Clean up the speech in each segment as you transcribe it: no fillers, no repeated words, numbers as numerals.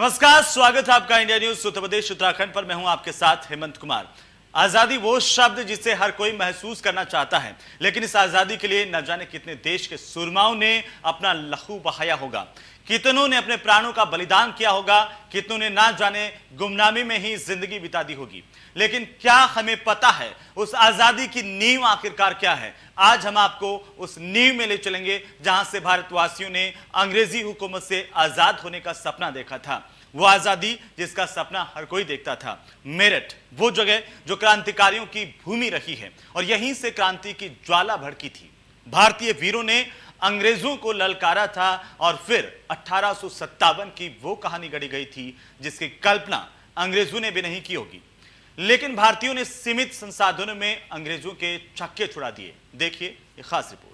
नमस्कार, स्वागत है आपका इंडिया न्यूज उत्तर प्रदेश उत्तराखंड पर। मैं हूं आपके साथ हेमंत कुमार। आजादी वो शब्द जिसे हर कोई महसूस करना चाहता है, लेकिन इस आजादी के लिए न जाने कितने देश के सुरमाओं ने अपना लहू बहाया होगा, कितनों ने अपने प्राणों का बलिदान किया होगा, कितनों ने ना जाने गुमनामी में ही जिंदगी बिता दी होगी। लेकिन क्या हमें पता है उस आजादी की नींव आखिरकार क्या है? आज हम आपको उस नींव में ले चलेंगे जहां से भारतवासियों ने अंग्रेजी हुकूमत से आजाद होने का सपना देखा था। वो आजादी जिसका सपना हर कोई देखता था। मेरठ, वो जगह जो क्रांतिकारियों की भूमि रही है और यहीं से क्रांति की ज्वाला भड़की थी। भारतीय वीरों ने अंग्रेजों को ललकारा था और फिर 1857 की वो कहानी गढ़ी गई थी जिसकी कल्पना अंग्रेजों ने भी नहीं की होगी। लेकिन भारतीयों ने सीमित संसाधनों में अंग्रेजों के छक्के छुड़ा दिए। देखिए ये खास रिपोर्ट।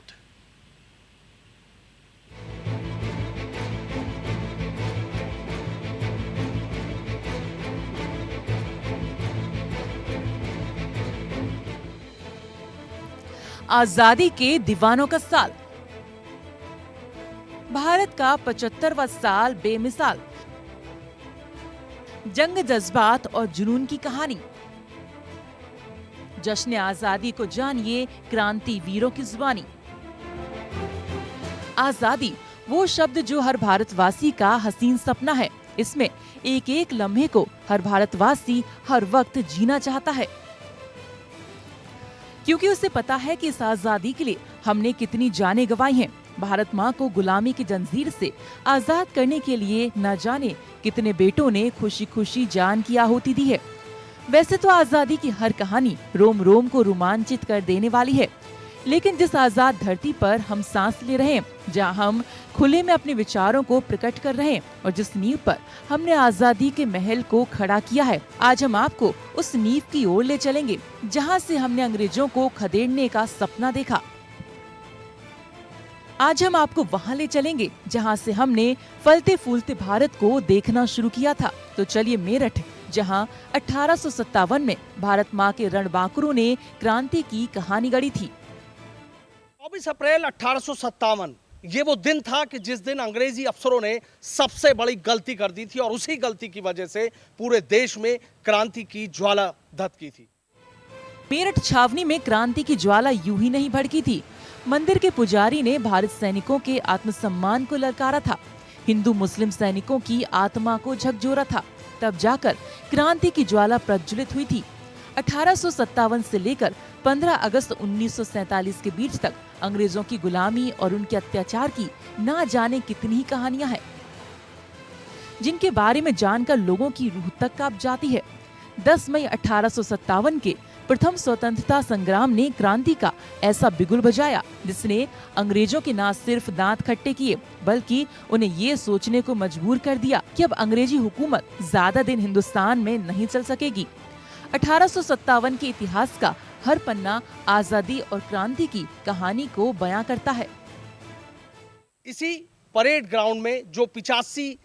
आजादी के दीवानों का साल, भारत का 75वां साल बेमिसाल, जंग जज्बात और जुनून की कहानी। जश्न आजादी को जानिए क्रांति वीरों की जुबानी। आजादी वो शब्द जो हर भारतवासी का हसीन सपना है। इसमें एक एक लम्हे को हर भारतवासी हर वक्त जीना चाहता है, क्योंकि उसे पता है कि इस आजादी के लिए हमने कितनी जानें गंवाई हैं। भारत माँ को गुलामी की जंजीर से आजाद करने के लिए न जाने कितने बेटों ने खुशी खुशी जान की आहुति दी है। वैसे तो आजादी की हर कहानी रोम रोम को रोमांचित कर देने वाली है, लेकिन जिस आजाद धरती पर हम सांस ले रहे हैं, जहाँ हम खुले में अपने विचारों को प्रकट कर रहे हैं और जिस नींव पर हमने आजादी के महल को खड़ा किया है, आज हम आपको उस नींव की ओर ले चलेंगे जहाँ से हमने अंग्रेजों को खदेड़ने का सपना देखा। आज हम आपको वहाँ ले चलेंगे जहाँ से हमने फलते फूलते भारत को देखना शुरू किया था। तो चलिए मेरठ, जहाँ 1857 में भारत माँ के रणबांकुरों ने क्रांति की कहानी गढ़ी थी। 24 अप्रैल 1857 ये वो दिन था कि जिस दिन अंग्रेजी अफसरों ने सबसे बड़ी गलती कर दी थी और उसी गलती की वजह से पूरे देश में क्रांति की ज्वाला धधकी थी। मेरठ छावनी में क्रांति की ज्वाला यूं ही नहीं भड़की थी। मंदिर के पुजारी ने भारत सैनिकों के आत्मसम्मान को ललकारा था, हिंदू मुस्लिम सैनिकों की आत्मा को झकझोरा था। तब जाकर क्रांति की ज्वाला प्रज्वलित हुई थी। 1857 से लेकर 15 अगस्त 1947 के बीच तक अंग्रेजों की गुलामी और उनके अत्याचार की ना जाने कितनी ही कहानियां हैं, जिनके बारे में जानकर लोगों की रूह तक कांप जाती है। 10 मई 1857 के प्रथम स्वतंत्रता संग्राम ने क्रांति का ऐसा बिगुल बजाया जिसने अंग्रेजों के न सिर्फ दांत खट्टे किए, बल्कि उन्हें ये सोचने को मजबूर कर दिया कि अब अंग्रेजी हुकूमत ज्यादा दिन हिंदुस्तान में नहीं चल सकेगी। 1857 के इतिहास का हर पन्ना आजादी और क्रांति की कहानी को बयां करता है। इसी परेड ग्राउंड में जो 85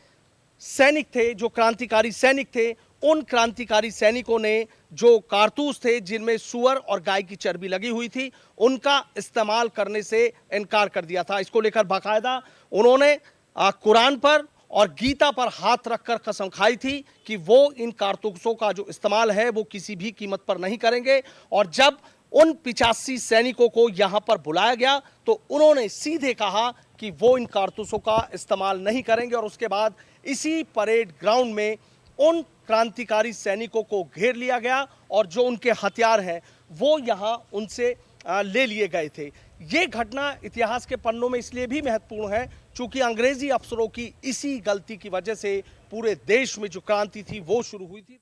सैनिक थे, जो क्रांतिकारी सैनिक थे, उन क्रांतिकारी सैनिकों ने जो कारतूस थे जिनमें सूअर और गाय की चर्बी लगी हुई थी, उनका इस्तेमाल करने से इनकार कर दिया था। इसको लेकर बाकायदा उन्होंने कुरान पर और गीता पर हाथ रखकर कसम खाई थी कि वो इन कारतूसों का जो इस्तेमाल है वो किसी भी कीमत पर नहीं करेंगे। और जब उन 85 सैनिकों को यहाँ पर बुलाया गया तो उन्होंने सीधे कहा कि वो इन कारतूसों का इस्तेमाल नहीं करेंगे। और उसके बाद इसी परेड ग्राउंड में उन क्रांतिकारी सैनिकों को घेर लिया गया और जो उनके हथियार हैं वो यहाँ उनसे ले लिए गए थे। ये घटना इतिहास के पन्नों में इसलिए भी महत्वपूर्ण है क्योंकि अंग्रेजी अफसरों की इसी गलती की वजह से पूरे देश में जो क्रांति थी वो शुरू हुई थी।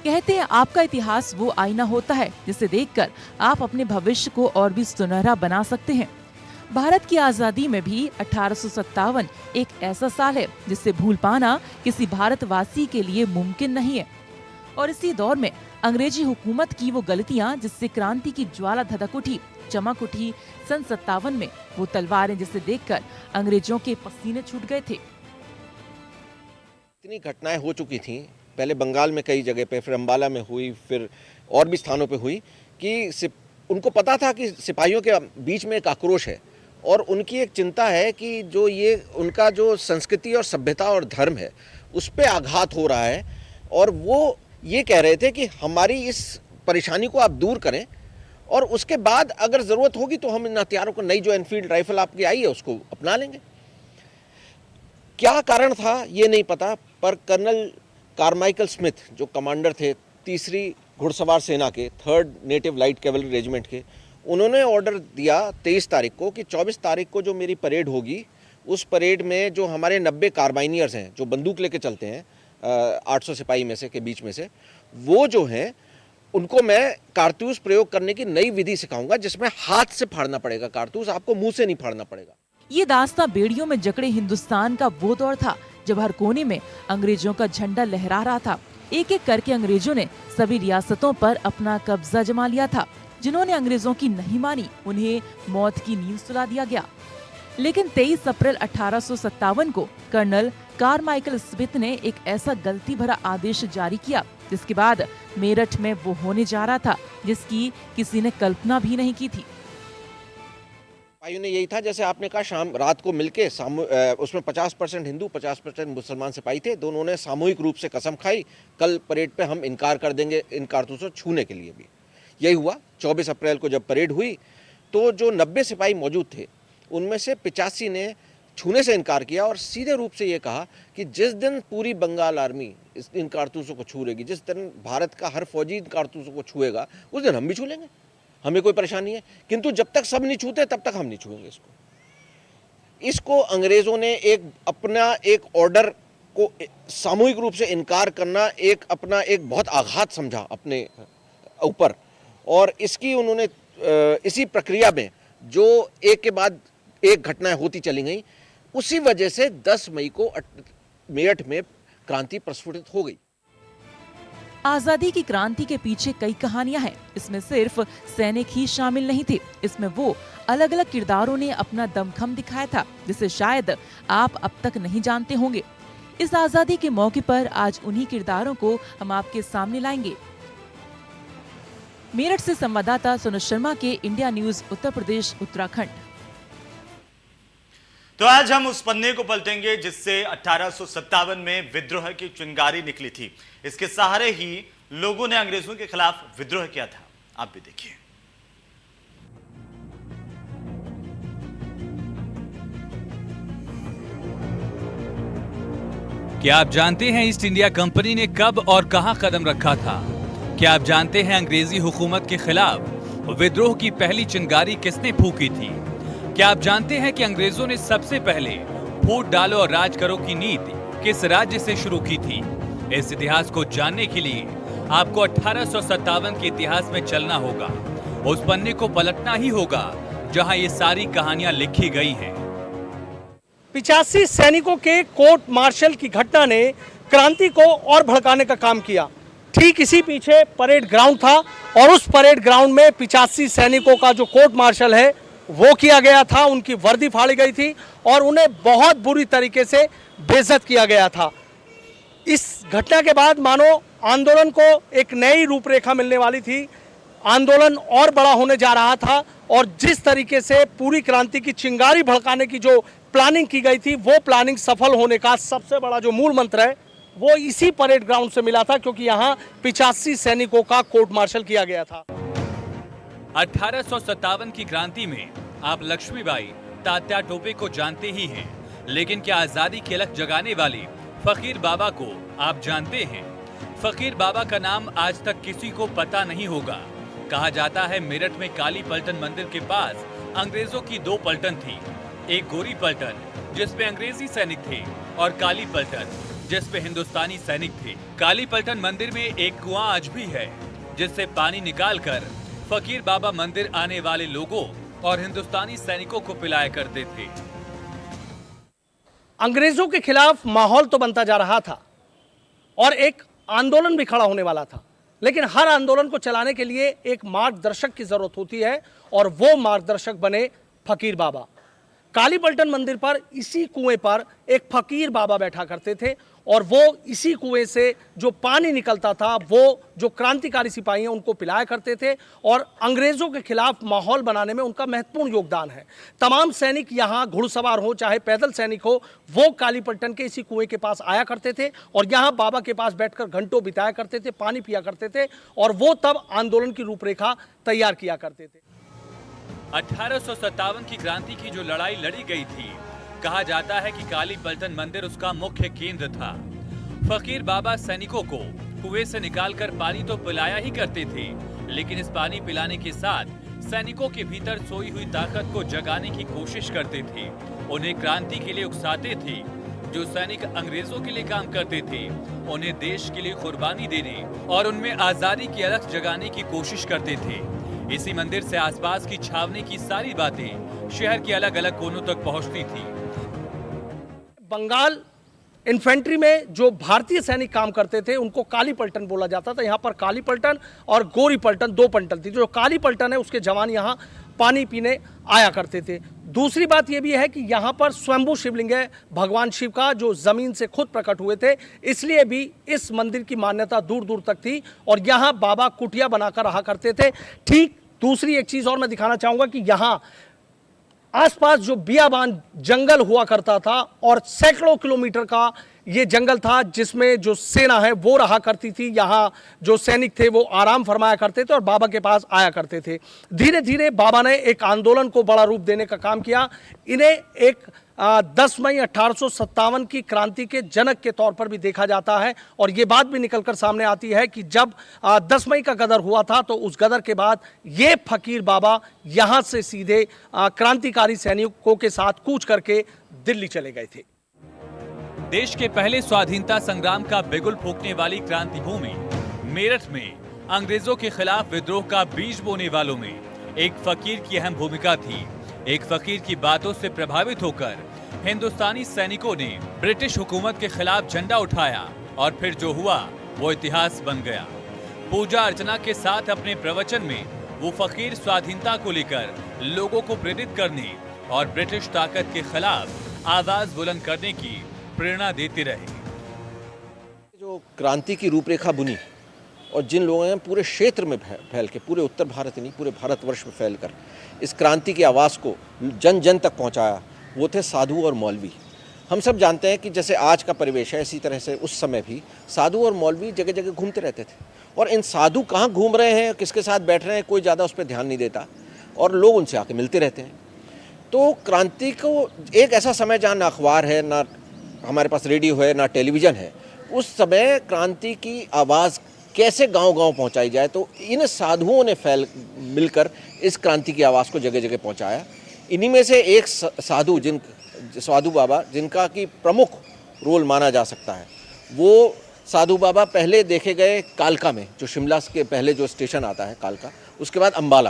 कहते हैं आपका इतिहास वो आईना होता है जिसे देखकर आप अपने भविष्य को और भी सुनहरा बना सकते हैं। भारत की आजादी में भी 1857 एक ऐसा साल है जिसे भूल पाना किसी भारतवासी के लिए मुमकिन नहीं है। और इसी दौर में अंग्रेजी हुकूमत की वो गलतियां जिससे क्रांति की ज्वाला धधक उठी, चमक उठी, सन 57 में वो तलवारें जिसे देखकर अंग्रेजों के पसीने छूट गए थे। इतनी घटनाएं हो चुकी थी, पहले बंगाल में कई जगह पे, फिर अम्बाला में हुई, फिर और भी स्थानों पे हुई कि उनको पता था कि सिपाहियों के बीच में एक आक्रोश है और उनकी एक चिंता है कि जो ये उनका जो संस्कृति और सभ्यता और धर्म है उस पर आघात हो रहा है। और वो ये कह रहे थे कि हमारी इस परेशानी को आप दूर करें और उसके बाद अगर ज़रूरत होगी तो हम इन हथियारों को, नई जो एनफील्ड राइफल आपकी आई है उसको अपना लेंगे। क्या कारण था ये नहीं पता, पर कर्नल कारमाइकल स्मिथ जो कमांडर थे 3री घुड़सवार सेना के 3rd native light cavalry regiment के, उन्होंने ऑर्डर दिया 23 तारीख को कि 24 तारीख को जो मेरी परेड होगी उस परेड में जो हमारे 90 कार्बाइनियर्स हैं जो बंदूक लेके चलते हैं 800 सिपाही में से के बीच में से, वो जो हैं उनको मैं कारतूस प्रयोग करने की नई विधि सिखाऊंगा जिसमें हाथ से फाड़ना पड़ेगा कारतूस, आपको मुंह से नहीं फाड़ना पड़ेगा। ये दास्तां बेड़ियों में जकड़े हिंदुस्तान का वो दौर था जब हर कोने में अंग्रेजों का झंडा लहरा रहा था। एक एक करके अंग्रेजों ने सभी रियासतों पर अपना कब्जा जमा लिया था। जिन्होंने अंग्रेजों की नहीं मानी उन्हें मौत की नींद सुला दिया गया। लेकिन 23 अप्रैल 1857 को कर्नल कारमाइकल स्मिथ ने एक ऐसा गलती भरा आदेश जारी किया जिसके बाद मेरठ में वो होने जा रहा था जिसकी किसी ने कल्पना भी नहीं की थी। सिपाहियों ने यही था, जैसे आपने कहा, शाम रात को मिलके उसमें 50% हिंदू 50% मुसलमान सिपाही थे। दोनों ने सामूहिक रूप से कसम खाई, कल परेड पे हम इनकार कर देंगे इन कारतूसों छूने के लिए भी। यही हुआ। 24 अप्रैल को जब परेड हुई तो जो 90 सिपाही मौजूद थे उनमें से 85 ने छूने से इनकार किया और सीधे रूप से ये कहा कि जिस दिन पूरी बंगाल आर्मी इन कारतूसों को छूएगी, जिस दिन भारत का हर फौजी इन कारतूसों को छुएगा, उस दिन हम भी छू लेंगे, हमें कोई परेशानी है। किंतु जब तक सब नहीं छूते तब तक हम नहीं छूएंगे इसको। अंग्रेजों ने अपना एक ऑर्डर को सामूहिक रूप से इनकार करना अपना एक बहुत आघात समझा अपने ऊपर, और इसकी उन्होंने इसी प्रक्रिया में जो एक के बाद एक घटनाएं होती चली गई, उसी वजह से 10 मई को मेरठ में क्रांति प्रस्फुटित हो गई। आजादी की क्रांति के पीछे कई कहानियां हैं। इसमें सिर्फ सैनिक ही शामिल नहीं थे, इसमें वो अलग अलग किरदारों ने अपना दमखम दिखाया था जिसे शायद आप अब तक नहीं जानते होंगे। इस आजादी के मौके पर आज उन्हीं किरदारों को हम आपके सामने लाएंगे। मेरठ से संवाददाता सुनील शर्मा के इंडिया न्यूज उत्तर प्रदेश उत्तराखंड। तो आज हम उस पन्ने को पलटेंगे जिससे 1857 में विद्रोह की चिंगारी निकली थी। इसके सहारे ही लोगों ने अंग्रेजों के खिलाफ विद्रोह किया था। आप भी देखिए। क्या आप जानते हैं ईस्ट इंडिया कंपनी ने कब और कहां कदम रखा था? क्या आप जानते हैं अंग्रेजी हुकूमत के खिलाफ विद्रोह की पहली चिंगारी किसने फूंकी थी? क्या आप जानते हैं कि अंग्रेजों ने सबसे पहले फूट डालो और राज करो की नीति किस राज्य से शुरू की थी? इस इतिहास को जानने के लिए आपको 1857 के इतिहास में चलना होगा। उस पन्ने को पलटना ही होगा जहां ये सारी कहानियां लिखी गई हैं। 85 सैनिकों के कोर्ट मार्शल की घटना ने क्रांति को और भड़काने का काम किया। ठीक इसी पीछे परेड ग्राउंड था और उस परेड ग्राउंड में 85 सैनिकों का जो कोर्ट मार्शल है वो किया गया था। उनकी वर्दी फाड़ी गई थी और उन्हें बहुत बुरी तरीके से बेइज्जत किया गया था। इस घटना के बाद मानो आंदोलन को एक नई रूपरेखा मिलने वाली थी। आंदोलन और बड़ा होने जा रहा था और जिस तरीके से पूरी क्रांति की चिंगारी भड़काने की जो प्लानिंग की गई थी, वो प्लानिंग सफल होने का सबसे बड़ा जो मूल मंत्र है वो इसी परेड ग्राउंड से मिला था, क्योंकि यहाँ 85 सैनिकों का कोर्ट मार्शल किया गया था। 1857 की क्रांति में आप लक्ष्मीबाई तात्या टोपे को जानते ही हैं, लेकिन क्या आजादी की अलख जगाने वाले फकीर बाबा को आप जानते हैं? फकीर बाबा का नाम आज तक किसी को पता नहीं होगा। कहा जाता है मेरठ में काली पलटन मंदिर के पास अंग्रेजों की 2 पलटन थी। एक गोरी पलटन जिसपे अंग्रेजी सैनिक थे और काली पलटन जिसपे हिंदुस्तानी सैनिक थे। काली पलटन मंदिर में एक कुआं आज भी है जिससे पानी निकालकर फकीर बाबा मंदिर आने वाले लोगों और हिंदुस्तानी सैनिकों को पिलाया करते थे। अंग्रेजों के खिलाफ माहौल तो बनता जा रहा था और एक आंदोलन भी खड़ा होने वाला था, लेकिन हर आंदोलन को चलाने के लिए एक मार्गदर्शक की जरूरत होती है और वो मार्गदर्शक बने फकीर बाबा। काली पलटन मंदिर पर इसी कुएं पर एक फकीर बाबा बैठा करते थे। और वो इसी कुएं से जो पानी निकलता था वो जो क्रांतिकारी सिपाही हैं उनको पिलाया करते थे और अंग्रेजों के खिलाफ माहौल बनाने में उनका महत्वपूर्ण योगदान है। तमाम सैनिक यहाँ घुड़सवार हो चाहे पैदल सैनिक हो, वो कालीपलटन के इसी कुएं के पास आया करते थे और यहाँ बाबा के पास बैठकर घंटों बिताया करते थे, पानी पिया करते थे और वो तब आंदोलन की रूपरेखा तैयार किया करते थे। 1857 की क्रांति की जो लड़ाई लड़ी गई थी, कहा जाता है कि कालीपलटन मंदिर उसका मुख्य केंद्र था। फकीर बाबा सैनिकों को कुएं से निकालकर पानी तो पिलाया ही करते थे, लेकिन इस पानी पिलाने के साथ सैनिकों के भीतर सोई हुई ताकत को जगाने की कोशिश करते थे। उन्हें क्रांति के लिए उकसाते थे। जो सैनिक अंग्रेजों के लिए काम करते थे, उन्हें देश के लिए कुर्बानी देने और उनमें आजादी की अलख जगाने की कोशिश करते थे। इसी मंदिर से आसपास की छावनी की सारी बातें शहर के अलग अलग कोनों तक पहुंचती थी। बंगाल इन्फेंट्री में जो भारतीय सैनिक काम करते थे उनको कालीपलटन बोला जाता था। यहाँ पर कालीपलटन और गोरीपलटन दो पलटन थी। जो कालीपलटन है उसके जवान यहाँ पानी पीने आया करते थे। दूसरी बात यह भी है कि यहाँ पर स्वयंभू शिवलिंग है भगवान शिव का, जो जमीन से खुद प्रकट हुए थे, इसलिए भी इस मंदिर की मान्यता दूर दूर तक थी और यहाँ बाबा कुटिया बनाकर रहा करते थे। ठीक दूसरी एक चीज़ और मैं दिखाना चाहूँगा कि यहाँ आसपास जो बियाबान जंगल हुआ करता था और सैकड़ों किलोमीटर का ये जंगल था जिसमें जो सेना है वो रहा करती थी। यहाँ जो सैनिक थे वो आराम फरमाया करते थे और बाबा के पास आया करते थे। धीरे धीरे बाबा ने एक आंदोलन को बड़ा रूप देने का काम किया। इन्हें एक 10 मई 1857 की क्रांति के जनक के तौर पर भी देखा जाता है और ये बात भी निकलकर सामने आती है कि जब 10 मई का गदर हुआ था तो उस गदर के बाद ये फकीर बाबा यहाँ से सीधे क्रांतिकारी सैनिकों के साथ कूच करके दिल्ली चले गए थे। देश के पहले स्वाधीनता संग्राम का बिगुल फूंकने वाली क्रांति भूमि मेरठ में अंग्रेजों के खिलाफ विद्रोह का बीज बोने वालों में एक फकीर की अहम भूमिका थी। एक फकीर की बातों से प्रभावित होकर हिंदुस्तानी सैनिकों ने ब्रिटिश हुकूमत के खिलाफ झंडा उठाया और फिर जो हुआ वो इतिहास बन गया। पूजा अर्चना के साथ अपने प्रवचन में वो फकीर स्वाधीनता को लेकर लोगों को प्रेरित करने और ब्रिटिश ताकत के खिलाफ आवाज बुलंद करने की प्रेरणा देते रहे। जो क्रांति की रूपरेखा बुनी और जिन लोगों ने पूरे क्षेत्र में फैल के, पूरे उत्तर भारत नहीं पूरे भारतवर्ष में फैलकर इस क्रांति की आवाज़ को जन जन तक पहुंचाया, वो थे साधु और मौलवी। हम सब जानते हैं कि जैसे आज का परिवेश है, इसी तरह से उस समय भी साधु और मौलवी जगह जगह घूमते रहते थे और इन साधु कहाँ घूम रहे हैं, किसके साथ बैठ रहे हैं, कोई ज़्यादा उस पर ध्यान नहीं देता और लोग उनसे आके मिलते रहते हैं। तो क्रांति को एक ऐसा समय जहाँ ना अखबार है, ना हमारे पास रेडियो है, ना टेलीविज़न है, उस समय क्रांति की आवाज़ कैसे गांव-गांव पहुंचाई जाए, तो इन साधुओं ने मिलकर इस क्रांति की आवाज़ को जगह जगह पहुंचाया। इन्हीं में से एक साधु बाबा जिनका कि प्रमुख रोल माना जा सकता है, वो साधु बाबा पहले देखे गए कालका में, जो शिमला के पहले जो स्टेशन आता है कालका, उसके बाद अम्बाला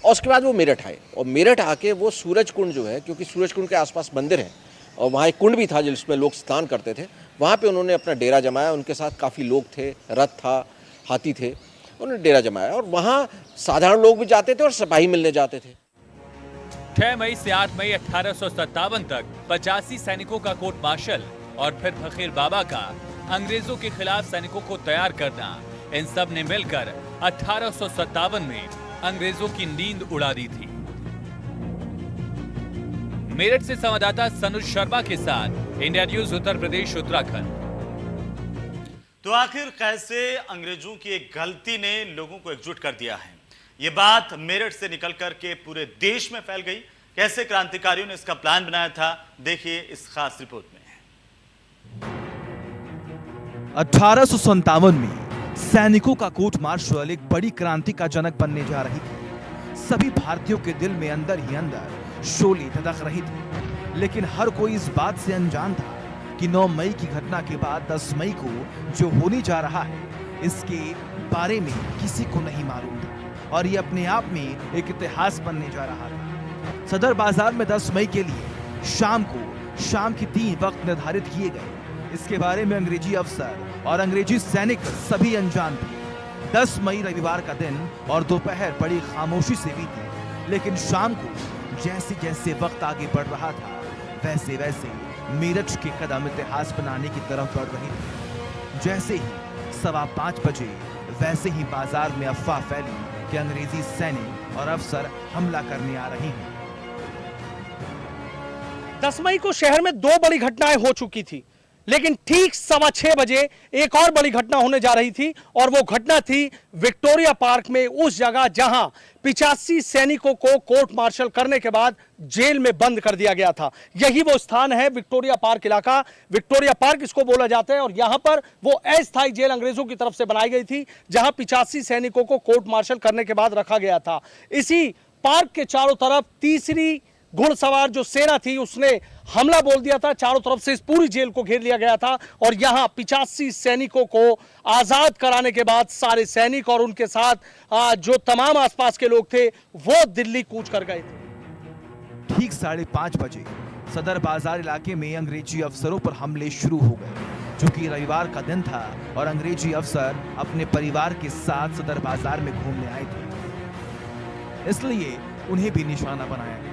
और उसके बाद वो मेरठ आए और मेरठ आके वो सूरज कुंड जो है, क्योंकि सूरज कुंड के आसपास मंदिर है और वहाँ एक कुंड भी था जिसमें लोग स्नान करते थे, वहाँ पे उन्होंने अपना डेरा जमाया। उनके साथ काफ़ी लोग थे, रथ था, हाथी थे, उन्होंने डेरा जमाया और वहाँ साधारण लोग भी जाते थे और सिपाही मिलने जाते थे। 6 मई से 8 मई 1857 तक 85 सैनिकों का कोर्ट मार्शल और फिर फकीर बाबा का अंग्रेजों के खिलाफ सैनिकों को तैयार करना, इन सब ने मिलकर 1857 में अंग्रेजों की नींद उड़ा दी थी। मेरठ से संवाददाता सनुज शर्मा के साथ इंडिया न्यूज उत्तर प्रदेश उत्तराखंड। तो आखिर कैसे अंग्रेजों की एक गलती ने लोगों को एकजुट कर दिया है, ये बात मेरठ से निकलकर के पूरे देश में फैल गई। कैसे क्रांतिकारियों ने इसका प्लान बनाया था, देखिए इस खास रिपोर्ट में। 1857 में सैनिकों का कोर्ट मार्शल एक बड़ी क्रांति का जनक बनने जा रही थी। सभी भारतीयों के दिल में अंदर ही अंदर शोले तड़क रही थी, लेकिन हर कोई इस बात से अनजान था कि 9 मई की घटना के बाद 10 मई को जो होने जा रहा है, इसके बारे में किसी को नहीं मालूम था और ये अपने आप में एक इतिहास बनने जा रहा था। सदर बाजार में 10 मई के लिए शाम के 3 वक्त निर्धारित किए गए। इसके बारे में अंग्रेजी अफसर और अंग्रेजी सैनिक सभी अनजान थे। 10 मई रविवार का दिन और दोपहर बड़ी खामोशी से बीती, लेकिन शाम को जैसे जैसे वक्त आगे बढ़ रहा था, वैसे वैसे मेरठ के कदम इतिहास बनाने की तरफ बढ़ रहे थे। जैसे ही 5:15 बजे वैसे ही बाजार में अफवाह फैली कि अंग्रेजी सैनिक और अफसर हमला करने आ रहे हैं। 10 मई को शहर में 2 बड़ी घटनाएं हो चुकी थी, लेकिन ठीक 6:15 बजे एक और बड़ी घटना होने जा रही थी और वो घटना थी विक्टोरिया पार्क में, उस जगह जहां 85 सैनिकों को कोर्ट मार्शल करने के बाद जेल में बंद कर दिया गया था। यही वो स्थान है, विक्टोरिया पार्क इलाका। विक्टोरिया पार्क इसको बोला जाता है और यहां पर वो अस्थायी जेल अंग्रेजों की तरफ से बनाई गई थी, जहां 85 सैनिकों को कोर्ट मार्शल करने के बाद रखा गया था। इसी पार्क के चारों तरफ तीसरी घुड़सवार जो सेना थी उसने हमला बोल दिया था। चारों तरफ से इस पूरी जेल को घेर लिया गया था और यहां 85 सैनिकों को आजाद कराने के बाद सारे सैनिक और उनके साथ जो तमाम आसपास के लोग थे वो दिल्ली कूच कर गए थे। ठीक 5:30 बजे सदर बाजार इलाके में अंग्रेजी अफसरों पर हमले शुरू हो गए। चूंकि रविवार का दिन था और अंग्रेजी अफसर अपने परिवार के साथ सदर बाजार में घूमने आए थे, इसलिए उन्हें भी निशाना बनाया गया।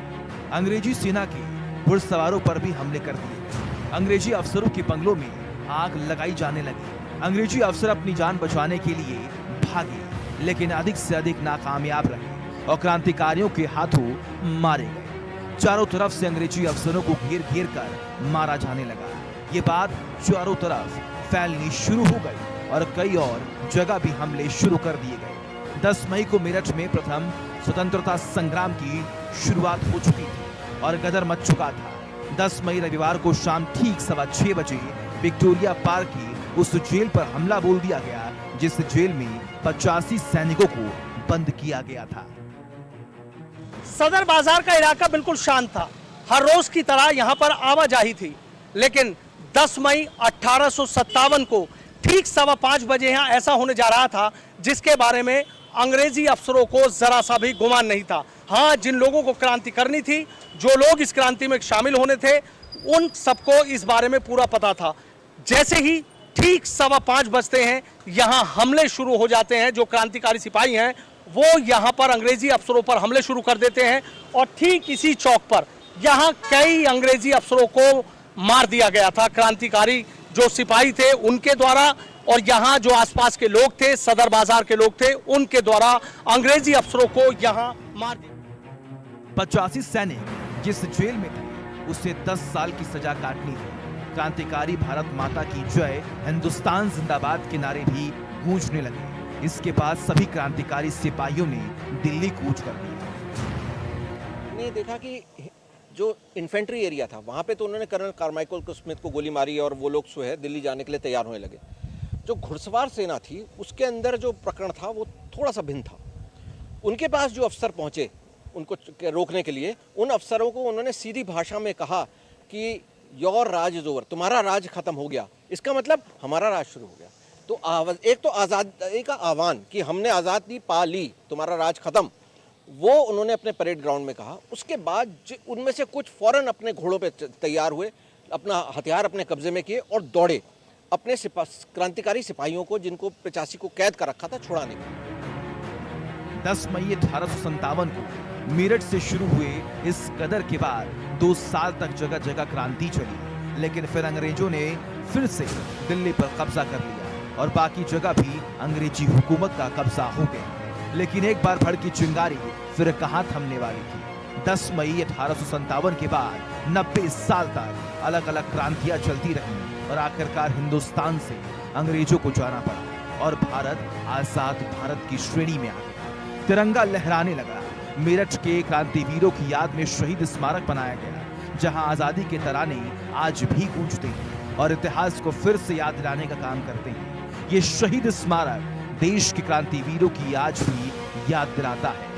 अंग्रेजी सेना के घुड़सवारों पर भी हमले कर दिए। अंग्रेजी अफसरों के बंगलों में आग लगाई जाने लगी। अंग्रेजी अफसर अपनी जान बचाने के लिए भागे, लेकिन अधिक से अधिक नाकामयाब रहे और क्रांतिकारियों के हाथों मारे गए। चारों तरफ से अंग्रेजी अफसरों को घेर घेर कर मारा जाने लगा। ये बात चारों तरफ फैलनी शुरू हो गई और कई और जगह भी हमले शुरू कर दिए गए। 10 मई को मेरठ में प्रथम स्वतंत्रता संग्राम की शुरुआत हो चुकी थी और गदर मच चुका था। 10 मई रविवार को शाम ठीक 6:15 बजे विक्टोरिया पार्क की उस जेल पर हमला बोल दिया गया जिस जेल में 85 सैनिकों को बंद किया गया था। सदर बाजार का इलाका बिल्कुल शांत था, हर रोज की तरह यहां पर आवाजाही थी। लेकिन 10 मई 1857 को ठीक 5:15 बजे यहां ऐसा होने जा रहा था जिसके बारे में अंग्रेजी अफसरों को जरा सा भी गुमान नहीं था। हाँ, जिन लोगों को क्रांति करनी थी, जो लोग इस क्रांति में शामिल होने थे, उन सबको इस बारे में पूरा पता था। जैसे ही ठीक 5:15 बजते हैं यहाँ हमले शुरू हो जाते हैं। जो क्रांतिकारी सिपाही हैं वो यहाँ पर अंग्रेजी अफसरों पर हमले शुरू कर देते हैं और ठीक इसी चौक पर यहाँ कई अंग्रेजी अफसरों को मार दिया गया था क्रांतिकारी जो सिपाही थे उनके द्वारा, और यहाँ जो आसपास के लोग थे, सदर बाजार के लोग थे, उनके द्वारा अंग्रेजी अफसरों को यहाँ मार दिया। 85 सैनिक जिस जेल में थे उसे 10 साल की सजा काटनी थी। क्रांतिकारी भारत माता की जय, हिंदुस्तान जिंदाबाद के नारे भी गूंजने लगे। इसके बाद सभी क्रांतिकारी सिपाहियों ने दिल्ली कूच कर दिया। ने देखा कि जो इन्फेंट्री एरिया था वहाँ पे तो उन्होंने कर्नल कारमाइकल स्मिथ को गोली मारी और वो लोग जो है दिल्ली जाने के लिए तैयार होने लगे। जो घुड़सवार सेना थी उसके अंदर जो प्रकरण था वो थोड़ा सा भिन्न था। उनके पास जो अफसर पहुँचे उनको रोकने के लिए, उन अफसरों को उन्होंने सीधी भाषा में कहा कि योर राज इज ओवर, तुम्हारा राज खत्म हो गया। इसका मतलब हमारा राज शुरू हो गया। तो एक तो आज़ादी का आह्वान कि हमने आज़ादी पा ली, तुम्हारा राज खत्म, वो उन्होंने अपने परेड ग्राउंड में कहा। उसके बाद उनमें से कुछ फौरन अपने घोड़ों पे तैयार हुए, अपना हथियार अपने कब्जे में किए और दौड़े अपने क्रांतिकारी सिपाहियों को जिनको 85 को कैद कर रखा था छुड़ाने के। 10 मई 1857 को मेरठ से शुरू हुए इस कदर के बाद 2 साल तक जगह जगह क्रांति चली, लेकिन फिर अंग्रेजों ने फिर से दिल्ली पर कब्जा कर लिया और बाकी जगह भी अंग्रेजी हुकूमत का कब्जा हो गया। लेकिन एक बार भड़की चिंगारी फिर कहां थमने वाली थी। 10 मई 1857 के बाद 90 साल तक अलग अलग क्रांतियां चलती रहीं और आखिरकार हिंदुस्तान से अंग्रेजों को जाना पड़ा और भारत आजाद भारत की श्रेणी में आ गया। तिरंगा लहराने लगा। मेरठ के क्रांतिवीरों की याद में शहीद स्मारक बनाया गया जहां आजादी के तराने आज भी गूंजते हैं और इतिहास को फिर से याद दिलाने का काम करते हैं। ये शहीद स्मारक देश के क्रांतिवीरों की आज भी याद दिलाता है।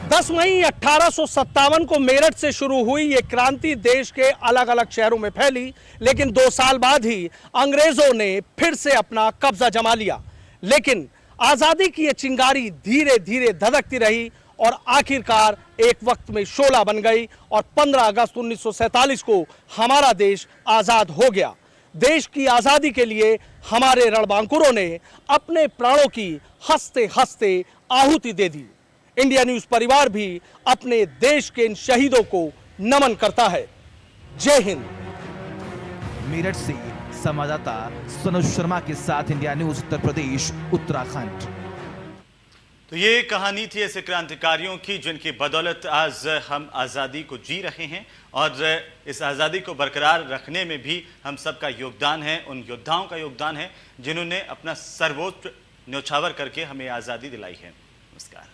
10 मई 1857 को मेरठ से शुरू हुई ये क्रांति देश के अलग अलग शहरों में फैली, लेकिन 2 साल बाद ही अंग्रेजों ने फिर से अपना कब्जा जमा लिया। लेकिन आजादी की ये चिंगारी धीरे धीरे धधकती रही और आखिरकार एक वक्त में शोला बन गई और 15 अगस्त 1947 को हमारा देश आजाद हो गया। देश की आजादी के लिए हमारे रणबांकुरों ने अपने प्राणों की हंसते हंसते आहुति दे दी। इंडिया न्यूज परिवार भी अपने देश के इन शहीदों को नमन करता है। जय हिंद। मेरठ से संवाददाता सनोज शर्मा के साथ इंडिया न्यूज उत्तर प्रदेश उत्तराखंड। तो ये कहानी थी ऐसे क्रांतिकारियों की जिनकी बदौलत आज हम आज़ादी को जी रहे हैं और इस आज़ादी को बरकरार रखने में भी हम सबका योगदान है, उन योद्धाओं का योगदान है जिन्होंने अपना सर्वोच्च न्योछावर करके हमें आज़ादी दिलाई है। नमस्कार।